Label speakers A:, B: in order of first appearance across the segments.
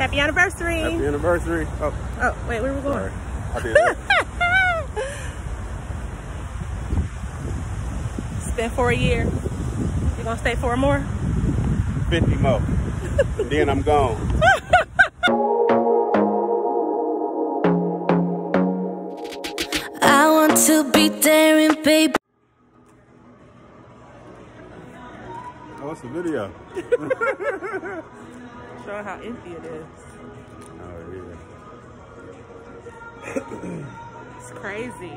A: Happy anniversary.
B: Happy anniversary. Oh,
A: wait, where are we going?
B: sorry. I did that.
A: It's been for a year. You gonna stay for more?
B: 50 more. And then I'm gone.
C: I want to be daring, baby.
B: Oh, it's a video.
A: Showing how empty it is.
B: Oh, yeah.
A: It's crazy.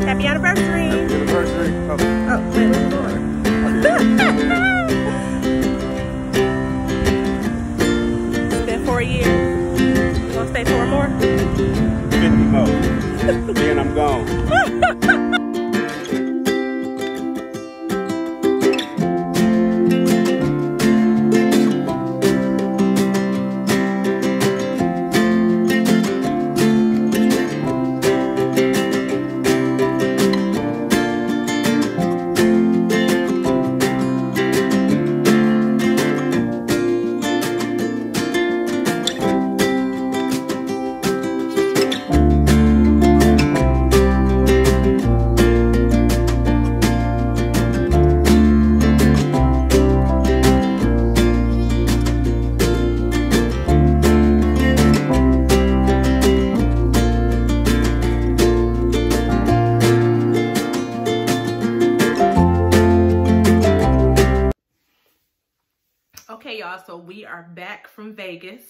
A: Happy anniversary.
B: Happy anniversary. Oh,
A: wait, where are we going? It's been for a year. You gonna stay for more?
B: 50 more. And then I'm gone.
A: Okay, y'all, so we are back from Vegas.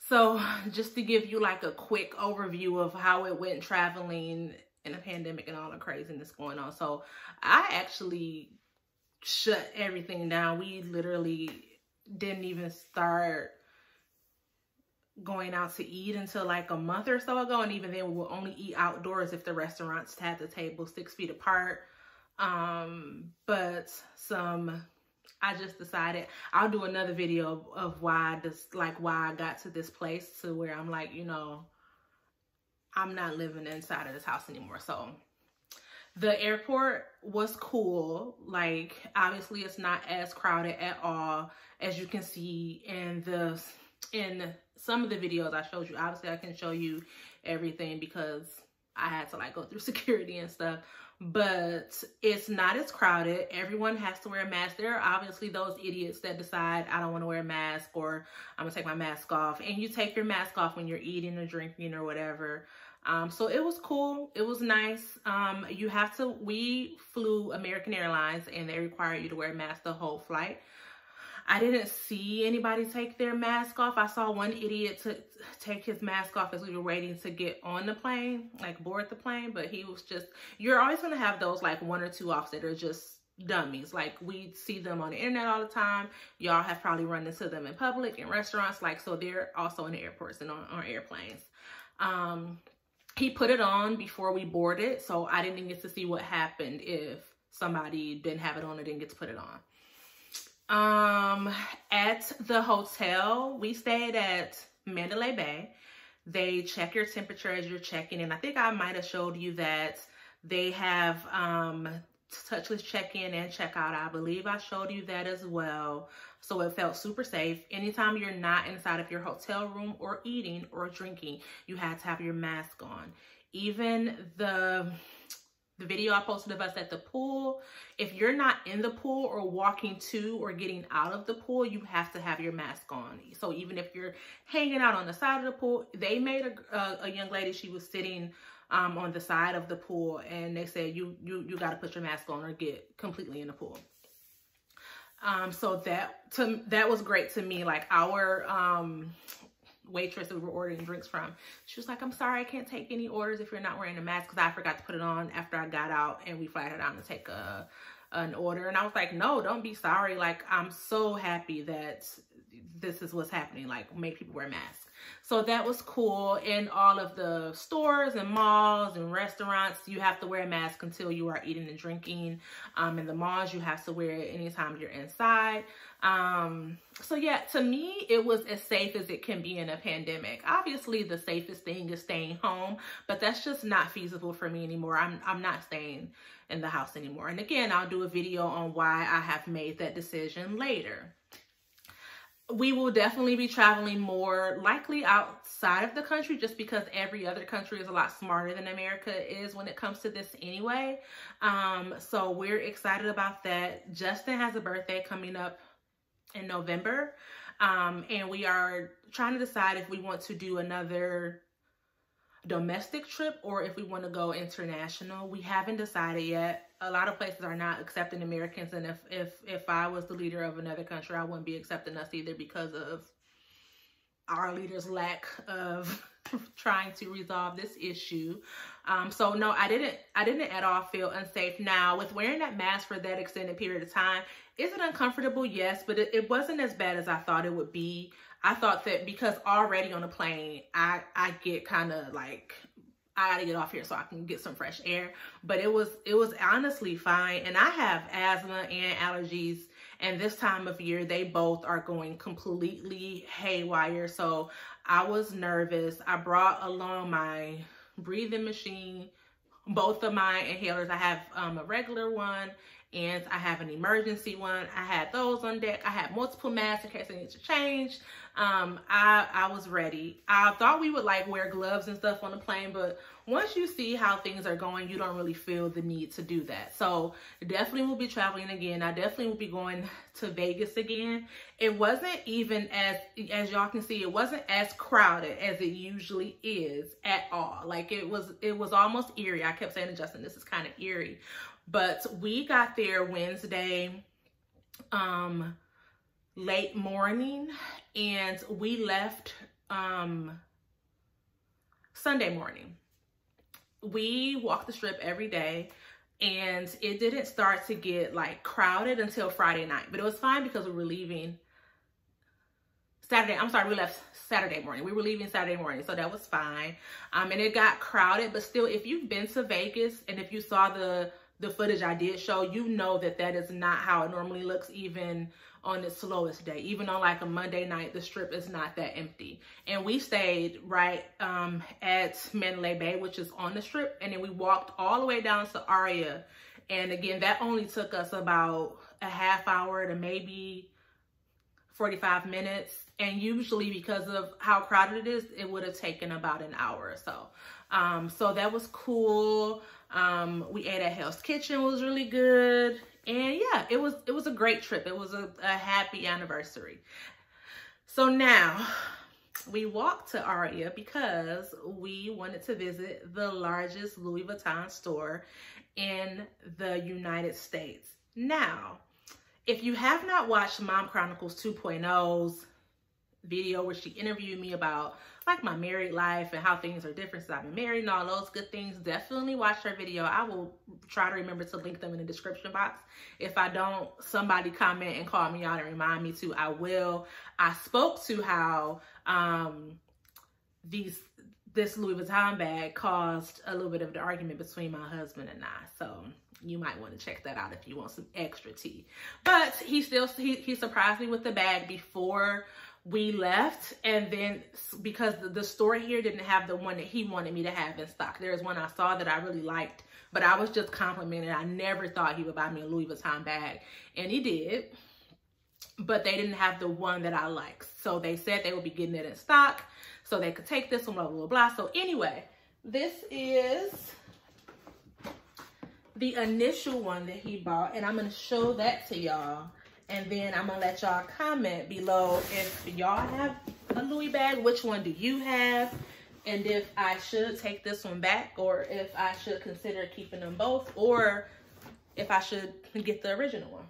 A: So just to give you like a quick overview of how it went traveling in a pandemic and all the craziness going on. So I actually shut everything down. We literally didn't even start going out to eat until like a month or so ago, and even then we will only eat outdoors if the restaurants had the tables 6 feet apart. But I just decided I'll do another video of why I got to this place to where I'm like, you know, I'm not living inside of this house anymore. So the airport was cool. Like, obviously it's not as crowded at all as you can see in some of the videos I showed you. Obviously I can show you everything because I had to like go through security and stuff, but it's not as crowded. Everyone has to wear a mask. There are obviously those idiots that decide I don't want to wear a mask, or I'm gonna take my mask off, and you take your mask off when you're eating or drinking or whatever. So it was cool. It was nice. We flew American Airlines and they require you to wear a mask the whole flight. I didn't see anybody take their mask off. I saw one idiot take his mask off as we were waiting to get on the plane, like board the plane, but he was just, you're always gonna have those like 1 or 2 offs that are just dummies. Like, we see them on the internet all the time. Y'all have probably run into them in public, in restaurants, like, so they're also in the airports and on airplanes. He put it on before we boarded, so I didn't get to see what happened if somebody didn't have it on or didn't get to put it on. At the hotel, we stayed at Mandalay Bay. They check your temperature as you're checking in. I think I might have showed you that they have touchless check-in and check-out. I believe I showed you that as well. So it felt super safe. Anytime you're not inside of your hotel room or eating or drinking, you had to have your mask on. Even the video I posted of us at the pool, if you're not in the pool or walking to or getting out of the pool, you have to have your mask on. So even if you're hanging out on the side of the pool, they made a young lady, she was sitting on the side of the pool, and they said you got to put your mask on or get completely in the pool. So that was great to me. Like, our waitress that we were ordering drinks from, she was like, I'm sorry, I can't take any orders if you're not wearing a mask, because I forgot to put it on after I got out and we flagged her down to take an order. And I was like, no, don't be sorry. Like, I'm so happy that this is what's happening, like, make people wear masks. So that was cool. In all of the stores and malls and restaurants, you have to wear a mask until you are eating and drinking. In the malls, you have to wear it anytime you're inside. So yeah, to me, it was as safe as it can be in a pandemic. Obviously, the safest thing is staying home, but that's just not feasible for me anymore. I'm not staying in the house anymore. And again, I'll do a video on why I have made that decision later. We will definitely be traveling more likely outside of the country, just because every other country is a lot smarter than America is when it comes to this anyway. So we're excited about that. Justin has a birthday coming up in November. And we are trying to decide if we want to do another domestic trip or if we want to go international. We haven't decided yet. A lot of places are not accepting Americans, and if I was the leader of another country, I wouldn't be accepting us either, because of our leaders' lack of trying to resolve this issue. So no, I didn't at all feel unsafe. Now, with wearing that mask for that extended period of time, is it uncomfortable? Yes, but it wasn't as bad as I thought it would be. I thought that because already on the plane, I get kind of like, I gotta get off here so I can get some fresh air. But it was honestly fine. And I have asthma and allergies, and this time of year, they both are going completely haywire. So I was nervous. I brought along my breathing machine, both of my inhalers. I have a regular one and I have an emergency one. I had those on deck. I had multiple masks in case I need to change. I was ready. I thought we would like wear gloves and stuff on the plane, but once you see how things are going, you don't really feel the need to do that. So definitely will be traveling again. I definitely will be going to Vegas again. It wasn't even as y'all can see, it wasn't as crowded as it usually is at all. Like, it was almost eerie. I kept saying to Justin, this is kind of eerie. But we got there Wednesday, late morning, and we left Sunday morning. We walked the strip every day, and it didn't start to get like crowded until Friday night, but it was fine because we were leaving we left Saturday morning. We were leaving Saturday morning, so that was fine. And it got crowded, but still, if you've been to Vegas and if you saw the footage I did show, you know that that is not how it normally looks, even on its slowest day. Even on like a Monday night, the strip is not that empty. And we stayed right at Mandalay Bay, which is on the strip, and then we walked all the way down to Aria. And again, that only took us about a half hour to maybe 45 minutes. And usually, because of how crowded it is, it would have taken about an hour or so. So that was cool. We ate at Hell's Kitchen, was really good. And yeah, it was a great trip. It was a happy anniversary. So now we walked to Aria because we wanted to visit the largest Louis Vuitton store in the United States. Now, if you have not watched Mom Chronicles 2.0's video where she interviewed me about like my married life and how things are different since I've been married and all those good things, definitely watch her video. I will try to remember to link them in the description box. If I don't, somebody comment and call me out and remind me to, I will. I spoke to how this Louis Vuitton bag caused a little bit of the argument between my husband and I. So you might want to check that out if you want some extra tea. But he surprised me with the bag before we left, and then because the store here didn't have the one that he wanted me to have in stock. There's one I saw that I really liked, but I was just complimented. I never thought he would buy me a Louis Vuitton bag, and he did, but they didn't have the one that I like. So they said they would be getting it in stock so they could take this one, blah, blah, blah. So anyway, this is the initial one that he bought, and I'm going to show that to y'all. And then I'm gonna let y'all comment below if y'all have a Louis bag, which one do you have? And if I should take this one back, or if I should consider keeping them both, or if I should get the original one.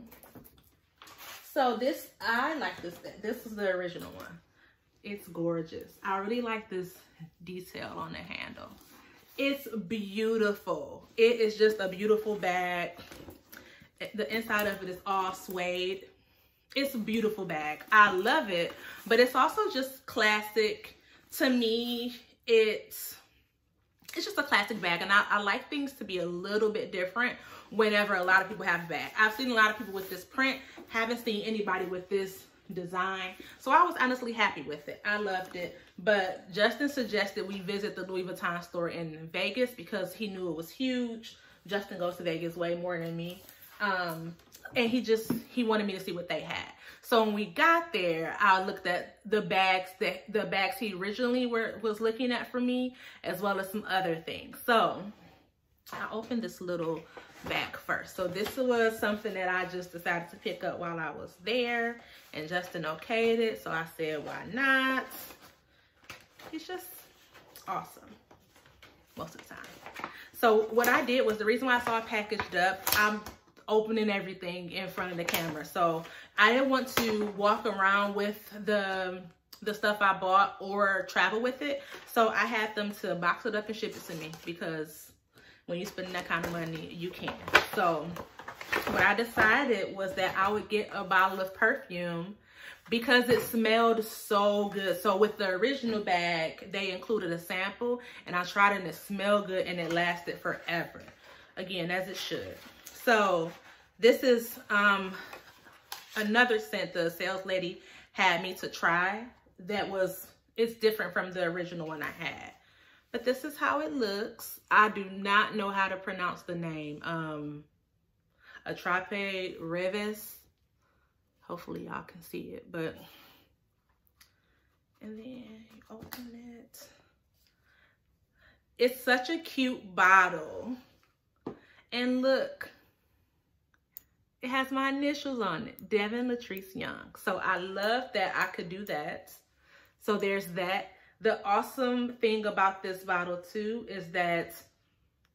A: So I like this. This is the original one. It's gorgeous. I really like this detail on the handle. It's beautiful. It is just a beautiful bag. The inside of it is all suede. It's a beautiful bag. I love it, but it's also just classic. To me, it's just a classic bag, and I like things to be a little bit different whenever a lot of people have a bag. I've seen a lot of people with this print, haven't seen anybody with this design, so I was honestly happy with it. I loved it, but Justin suggested we visit the Louis Vuitton store in Vegas because he knew it was huge. Justin goes to Vegas way more than me. And he wanted me to see what they had. So when we got there, I looked at the bags he originally was looking at for me, as well as some other things. So I opened this little bag first. So this was something that I just decided to pick up while I was there, and Justin okayed it. So I said, why not? It's just awesome most of the time. So what I did was, the reason why I saw it packaged up, I'm opening everything in front of the camera. So I didn't want to walk around with the stuff I bought or travel with it. So I had them to box it up and ship it to me, because when you're spending that kind of money, you can. So what I decided was that I would get a bottle of perfume because it smelled so good. So with the original bag, they included a sample, and I tried it and it smelled good and it lasted forever. Again, as it should. So this is another scent the sales lady had me to try it's different from the original one I had. But this is how it looks. I do not know how to pronounce the name. Atrape Reves. Hopefully y'all can see it, but, and then you open it. It's such a cute bottle. And look, it has my initials on it, Devin Latrice Young. So I love that I could do that. So there's that. The awesome thing about this bottle too is that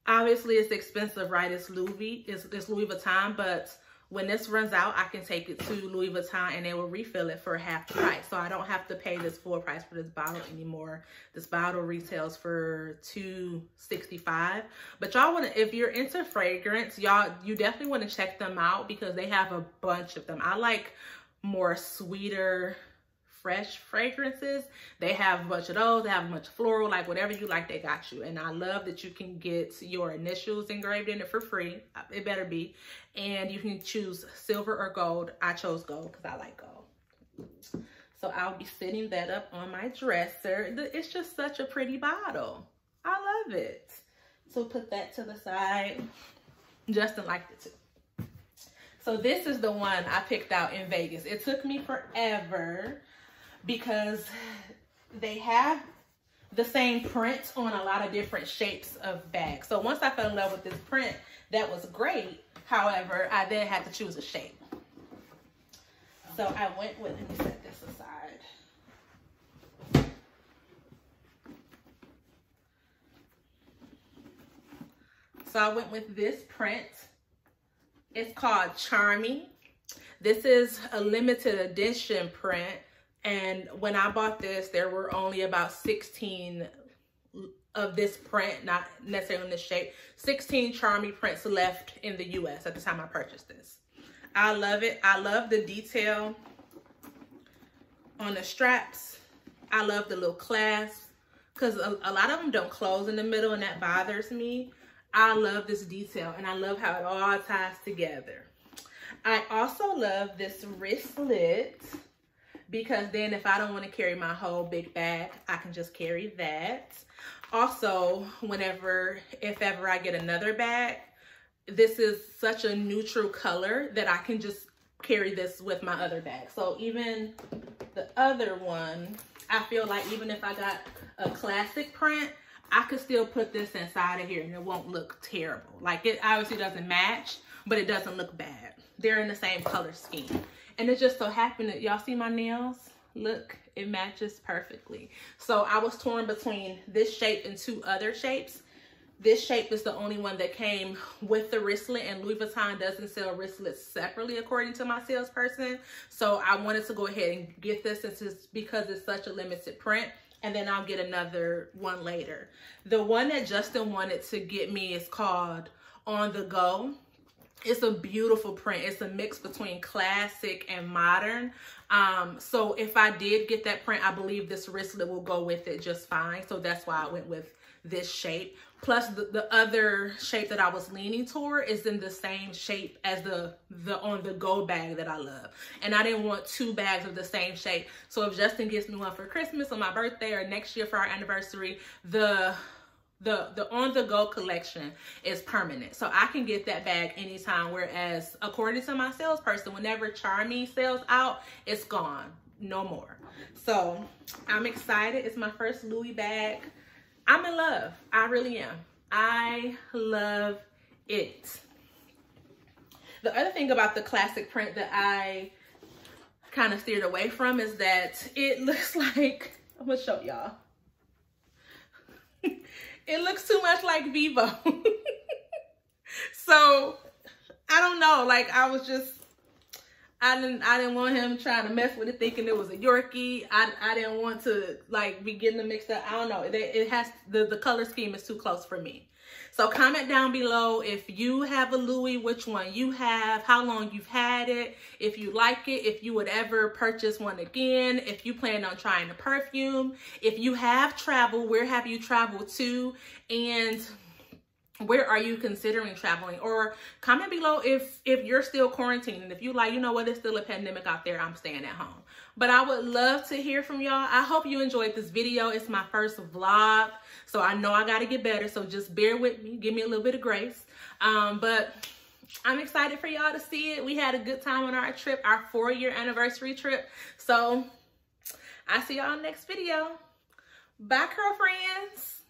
A: obviously it's expensive, right? It's Louis Vuitton, but when this runs out, I can take it to Louis Vuitton and they will refill it for half the price. So I don't have to pay this full price for this bottle anymore. This bottle retails for $265. But y'all want to, if you're into fragrance, you definitely want to check them out because they have a bunch of them. I like more sweeter fresh fragrances. They have a bunch of those. They have a bunch of floral, like whatever you like, they got you. And I love that you can get your initials engraved in it for free. It better be. And you can choose silver or gold. I chose gold because I like gold. So I'll be setting that up on my dresser. It's just such a pretty bottle. I love it. So put that to the side. Justin liked it too. So this is the one I picked out in Vegas. It took me forever because they have the same print on a lot of different shapes of bags. So once I fell in love with this print, that was great. However, I then had to choose a shape. So I went with, let me set this aside. So I went with this print. It's called Charmy. This is a limited edition print. And when I bought this, there were only about 16 of this print, not necessarily in this shape. 16 Charmy prints left in the US at the time I purchased this. I love it. I love the detail on the straps. I love the little clasp because a lot of them don't close in the middle and that bothers me. I love this detail and I love how it all ties together. I also love this wristlet because then if I don't want to carry my whole big bag, I can just carry that. Also, if ever I get another bag, this is such a neutral color that I can just carry this with my other bag. So even the other one, I feel like even if I got a classic print, I could still put this inside of here and it won't look terrible. Like it obviously doesn't match, but it doesn't look bad. They're in the same color scheme. And it just so happened that y'all see my nails? Look, it matches perfectly. So I was torn between this shape and two other shapes. This shape is the only one that came with the wristlet, and Louis Vuitton doesn't sell wristlets separately according to my salesperson. So I wanted to go ahead and get this because it's such a limited print. And then I'll get another one later. The one that Justin wanted to get me is called On The Go. It's a beautiful print. It's a mix between classic and modern. So if I did get that print, I believe this wristlet will go with it just fine. So that's why I went with this shape. Plus the other shape that I was leaning toward is in the same shape as the On The Go bag that I love. And I didn't want two bags of the same shape. So if Justin gets me one for Christmas or my birthday or next year for our anniversary, the On The Go collection is permanent. So I can get that bag anytime. Whereas according to my salesperson, whenever Charmy sells out, it's gone. No more. So I'm excited. It's my first Louis bag. I'm in love. I really am. I love it. The other thing about the classic print that I kind of steered away from is that it looks like, I'm gonna show y'all. It looks too much like Vivo. So I don't know, like I didn't want him trying to mess with it thinking it was a Yorkie. I didn't want to like be getting them mixed up. I don't know. It has the color scheme is too close for me. So comment down below if you have a Louis, which one you have, how long you've had it, if you like it, if you would ever purchase one again, if you plan on trying a perfume, if you have traveled, where have you traveled to, and where are you considering traveling? Or comment below if you're still quarantining. If you like, you know what, it's still a pandemic out there, I'm staying at home. But I would love to hear from y'all. I hope you enjoyed this video. It's my first vlog, so I know I gotta get better. So just bear with me, give me a little bit of grace. But I'm excited for y'all to see it. We had a good time on our trip, our 4-year anniversary trip. So I'll see y'all next video. Bye, girlfriends.